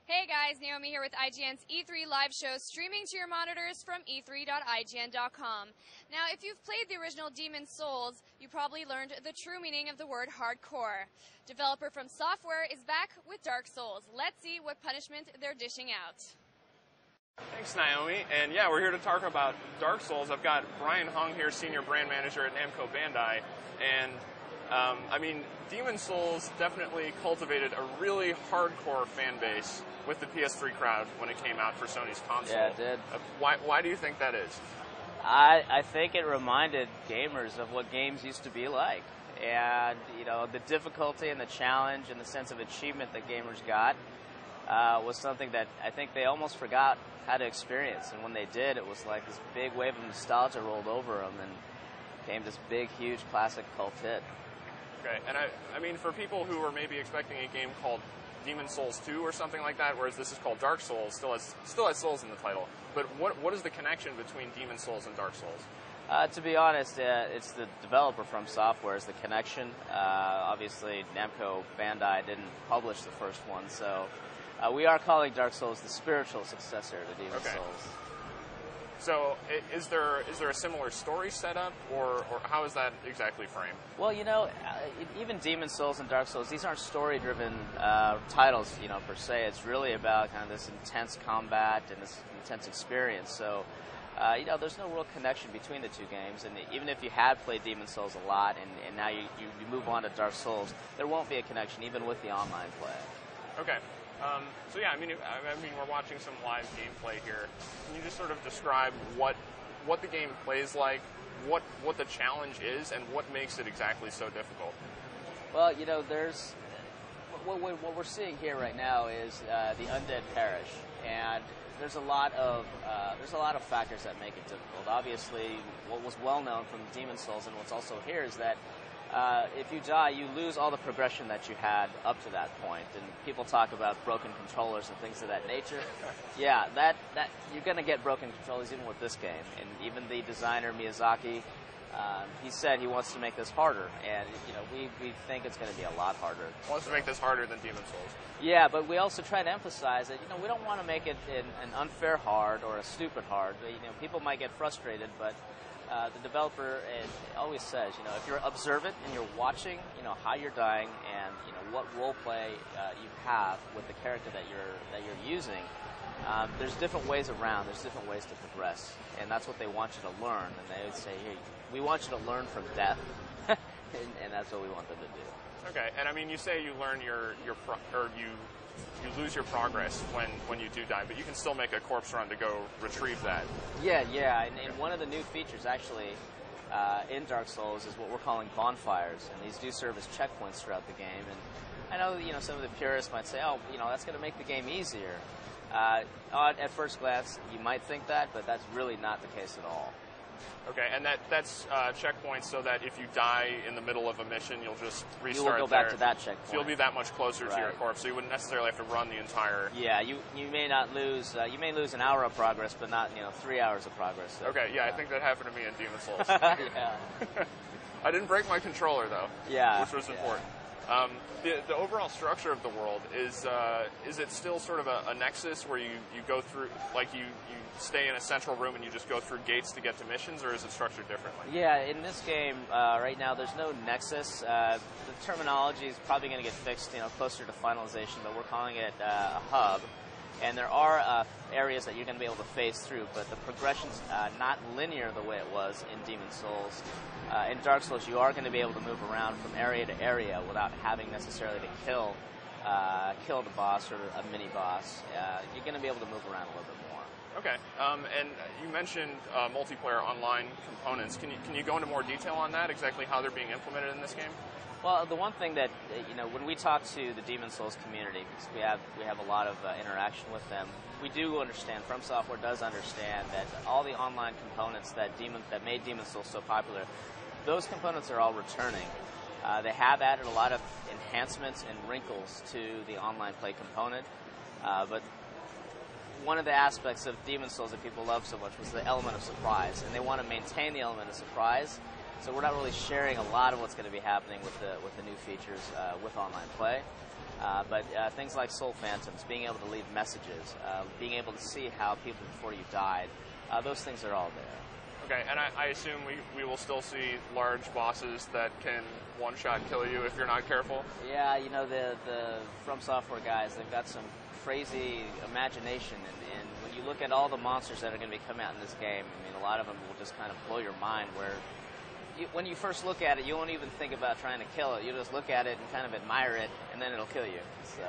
Hey guys, Naomi here with IGN's E3 live show, streaming to your monitors from e3.ign.com. Now, if you've played the original Demon's Souls, you probably learned the true meaning of the word hardcore. Developer From Software is back with Dark Souls. Let's see what punishment they're dishing out. Thanks, Naomi. And yeah, we're here to talk about Dark Souls. I've got Brian Hung here, Senior Brand Manager at Namco Bandai. And Demon's Souls definitely cultivated a really hardcore fan base with the PS3 crowd when it came out for Sony's console. Yeah, it did. Why do you think that is? I think it reminded gamers of what games used to be like. And, you know, the difficulty and the challenge and the sense of achievement that gamers got was something that I think they almost forgot how to experience. And when they did, it was like this big wave of nostalgia rolled over them and became this big, huge classic cult hit. Okay, and I mean, for people who are maybe expecting a game called Demon's Souls 2 or something like that, whereas this is called Dark Souls, still has Souls in the title. But what is the connection between Demon's Souls and Dark Souls? To be honest, it's the developer From Software is the connection. Obviously, Namco Bandai didn't publish the first one, so we are calling Dark Souls the spiritual successor to Demon's Souls. So is there a similar story setup, or how is that exactly framed? Well, you know, even Demon's Souls and Dark Souls, these aren't story-driven titles, you know, per se. It's really about kind of this intense combat and this intense experience. So, you know, there's no real connection between the two games. And even if you had played Demon's Souls a lot and now you move on to Dark Souls, there won't be a connection even with the online play. Okay. So yeah, I mean, we're watching some live gameplay here. Can you just sort of describe what the game plays like, what the challenge is, and what makes it exactly so difficult? Well, you know, there's what we're seeing here right now is the undead perish, and there's a lot of factors that make it difficult. Obviously, what was well known from Demon's Souls and what's also here is that if you die, you lose all the progression that you had up to that point. And people talk about broken controllers and things of that nature. Yeah, that you're going to get broken controllers even with this game. And even the designer, Miyazaki, he said he wants to make this harder. And, you know, we think it's going to be a lot harder. He wants to make this harder than Demon's Souls. Yeah, but we also try to emphasize that, you know, we don't want to make it an unfair hard or a stupid hard. You know, people might get frustrated, but the developer always says, you know, if you're observant and you're watching, you know, how you're dying and, you know, what role play you have with the character that you're using, there's different ways around. There's different ways to progress, and that's what they want you to learn. And they would say, hey, we want you to learn from death, and that's what we want them to do. Okay, and I mean, you say you learn you lose your progress when you do die, but you can still make a corpse run to go retrieve that. Yeah, and one of the new features actually in Dark Souls is what we're calling bonfires, and these do serve as checkpoints throughout the game. And I know, you know, some of the purists might say, oh, you know, that's going to make the game easier. At first glance, you might think that, but that's really not the case at all. Okay, and that's checkpoints so that if you die in the middle of a mission, you'll just restart. You'll go back to that checkpoint. So you'll be that much closer to your corpse, so you wouldn't necessarily have to run the entire. Yeah, you may not lose. You may lose an hour of progress, but not 3 hours of progress. So, okay, yeah, I think that happened to me in Demon's Souls. Yeah. I didn't break my controller though. Yeah, which was important. The overall structure of the world is it still sort of a nexus where you go through, like you stay in a central room and you just go through gates to get to missions, or is it structured differently? Yeah, in this game right now there's no nexus. The terminology is probably going to get fixed, closer to finalization, but we're calling it a hub. And there are areas that you're going to be able to phase through, but the progression's not linear the way it was in Demon's Souls. In Dark Souls, you are going to be able to move around from area to area without having necessarily to kill the boss or a mini-boss. You're going to be able to move around a little bit more. Okay, and you mentioned multiplayer online components. Can you go into more detail on that, exactly how they're being implemented in this game? Well, the one thing that, when we talk to the Demon's Souls community, because we have a lot of interaction with them, we do understand, From Software does understand that all the online components that made Demon's Souls so popular, those components are all returning. They have added a lot of enhancements and wrinkles to the online play component, but one of the aspects of Demon's Souls that people love so much was the element of surprise, and they want to maintain the element of surprise. So we're not really sharing a lot of what's going to be happening with the new features with online play. But things like Soul Phantoms, being able to leave messages, being able to see how people before you died, those things are all there. Okay, and I assume we will still see large bosses that can one-shot kill you if you're not careful? Yeah, you know, the From Software guys, they've got some crazy imagination, and when you look at all the monsters that are going to be coming out in this game, I mean, a lot of them will just kind of blow your mind, where when you first look at it, you won't even think about trying to kill it. You just look at it and kind of admire it, and then it'll kill you. So.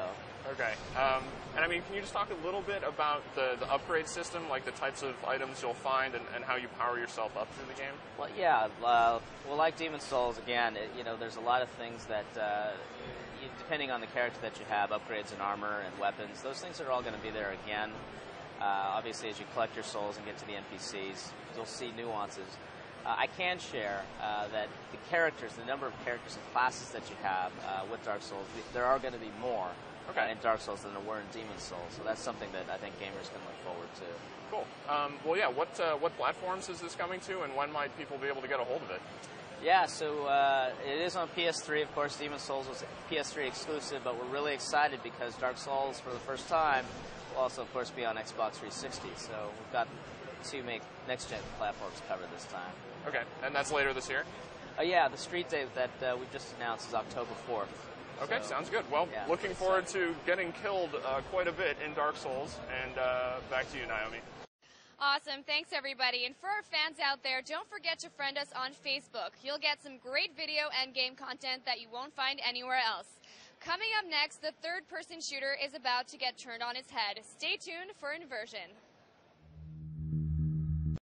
Okay. And I mean, can you just talk a little bit about the upgrade system, like the types of items you'll find and how you power yourself up through the game? Well, yeah. Well, like Demon Souls, again, you know, there's a lot of things that, depending on the character that you have, upgrades in armor and weapons, those things are all going to be there again. Obviously, as you collect your souls and get to the NPCs, you'll see nuances. I can share that the characters, the number of characters and classes that you have with Dark Souls, there are going to be more in Dark Souls than there were in Demon Souls. So that's something that I think gamers can look forward to. Cool. Well, yeah, what platforms is this coming to, and when might people be able to get a hold of it? Yeah, so it is on PS3. Of course, Demon Souls was PS3 exclusive, but we're really excited because Dark Souls, for the first time, will also, of course, be on Xbox 360. So we've got two next-gen platforms covered this time. Okay, and that's later this year? Yeah, the street date that we've just announced is October 4th. Okay, so, sounds good. Well, yeah, looking forward to getting killed quite a bit in Dark Souls. And back to you, Naomi. Awesome. Thanks, everybody. And for our fans out there, don't forget to friend us on Facebook. You'll get some great video and game content that you won't find anywhere else. Coming up next, the third-person shooter is about to get turned on its head. Stay tuned for Inversion.